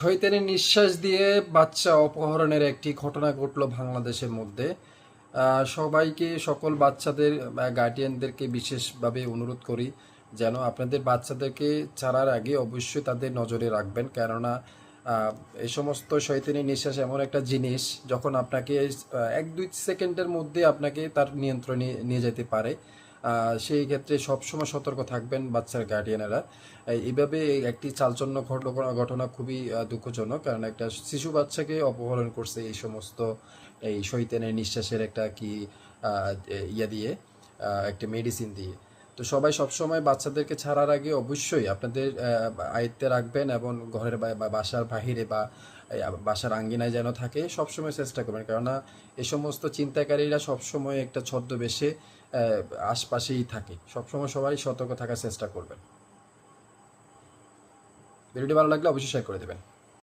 শয়তানি নিঃশ্বাস দিয়ে বাচ্চা অপহরণের একটি ঘটনা ঘটলো বাংলাদেশের মধ্যে। সবাইকে, সকল বাচ্চাদের গার্ডিয়ানদেরকে বিশেষভাবে অনুরোধ করি যেন আপনাদের বাচ্চাদেরকে ছাড়ার আগে অবশ্যই তাদের নজরে রাখবেন, কেননা এই সমস্ত শয়তানি নিঃশ্বাস এমন একটা জিনিস যখন আপনাকে 1-2 সেকেন্ডের মধ্যে আপনাকে তার নিয়ন্ত্রণে নিয়ে যেতে পারে। সেই ক্ষেত্রে সবসময় সতর্ক থাকবেন বাচ্চার গার্ডিয়ানেরা। এইভাবে একটি চাঞ্চল্য ঘটনা খুবই দুঃখজনক, কারণ একটা শিশু বাচ্চাকে অপহরণ করছে এই সমস্ত এই শয়তানের নিঃশ্বাসের একটা কি ইয়া দিয়ে, একটা মেডিসিন দিয়ে। তো সবাই সবসময় বাচ্চাদেরকে ছাড়ার আগে অবশ্যই আপনাদের আয়ত্তে রাখবেন, এবং ঘরের বা বাসার বাহিরে বা বাসার আঙ্গিনায় যেন থাকে সবসময় চেষ্টা করবেন, কেননা এই সমস্ত চিন্তাকারীরা সবসময় একটা ছদ্মবেশে আশপাশেই থাকে। সবসময় সবাই সতর্ক থাকার চেষ্টা করবেন। ভিডিওটি ভালো লাগলে অবশ্যই শেয়ার করে দেবেন।